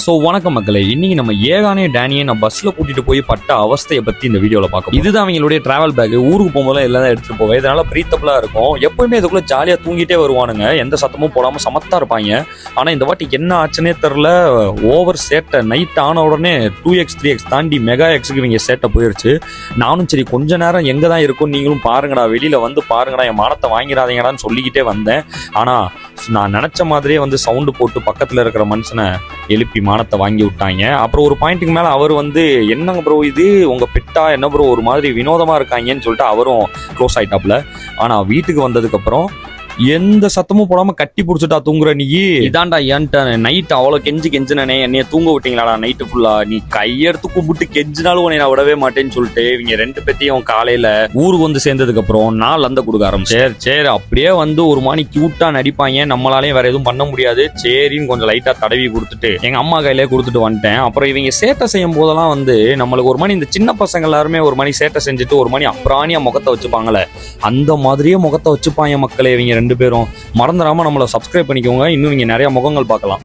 So வணக்கம் மக்களே, இன்னைக்கு நம்ம ஏகானே டேனியை நான் பஸ்ல கூட்டிட்டு போய் பட்ட அவஸ்தையை பத்தி இந்த வீடியோல பார்க்கலாம். இதுதான் அவங்களுடைய டிராவல் பேக். ஊருக்கு போகும்போது எல்லாம் எடுத்துட்டு போவேன். இதனால பிரீத்தபிளா இருக்கும். எப்பவுமே இதுக்குள்ள ஜாலியா தூங்கிட்டே வருவானுங்க, எந்த சத்தமும் போடாம சமத்தா இருப்பாங்க. ஆனா இந்த வாட்டி என்ன ஆச்சுன்னே தெரியல, ஓவர் சேட்டை. நைட் ஆன உடனே 2x 3x தாண்டி மெகா எக்ஸுக்கு இவங்க சேட்டை போயிருச்சு. நானும் சரி கொஞ்ச நேரம் எங்க தான் இருக்கும், நீங்களும் பாருங்கடா, வெளியில வந்து பாருங்கடா, என் மானத்தை வாங்கிடாதீங்கடான்னு சொல்லிக்கிட்டே வந்தேன். ஆனா நான் நினைச்ச மாதிரியே வந்து சவுண்டு போட்டு பக்கத்துல இருக்கிற மனுஷனை எழுப்பி மானத்தை வாங்கி விட்டாங்க. அப்புறம் ஒரு பாயிண்ட்டுக்கு மேல அவர் வந்து என்னங்க ப்ரோ இது உங்க பெட்டா, என்ன ப்ரோ ஒரு மாதிரி வினோதமா இருக்காங்கன்னு சொல்லிட்டு அவரும் க்ளோஸ் ஆயிட்டாப்ல. ஆனா வீட்டுக்கு வந்ததுக்கு அப்புறம் எந்த சத்தமும் போடாம கட்டி பிடிச்சிட்டா தூங்குற நீ. இதான்டா ஏன்ட்ட நைட் அவ்வளோ கெஞ்சினே, என்னைய தூங்க விட்டீங்களாடா நைட்டு ஃபுல்லா, நீ கையெடுத்து கும்பிட்டு கெஞ்சினாலும் உன்னை நான் விடவே மாட்டேன்னு சொல்லிட்டு இவங்க ரெண்டு பேத்தையும் காலையில ஊருக்கு வந்து சேர்ந்ததுக்கு அப்புறம் நான் லந்த கொடுக்க ஆரம்பிச்சேன். சரி அப்படியே வந்து ஒரு மாதிரி கியூட்டா நடிப்பாங்க, நம்மளாலையும் வேற எதுவும் பண்ண முடியாது. சரின்னு கொஞ்சம் லைட்டா தடவி கொடுத்துட்டு எங்க அம்மா கையிலே கொடுத்துட்டு வந்துட்டேன். அப்புறம் இவங்க சேட்டை செய்யும் போதெல்லாம் வந்து நம்மளுக்கு ஒரு மாதிரி இந்த சின்ன பசங்க எல்லாருமே ஒரு மாதிரி சேட்டை செஞ்சுட்டு ஒரு மாதிரி அப்புறானியா முகத்தை வச்சுப்பாங்களே, அந்த மாதிரியே முகத்தை வச்சுப்பாங்க மக்களே. இவங்க ரெண்டு பேரும் மறந்துடாம நம்மளை சப்ஸ்கிரைப் பண்ணிக்கோங்க. இன்னும் நீங்க நிறைய முகங்கள் பார்க்கலாம்.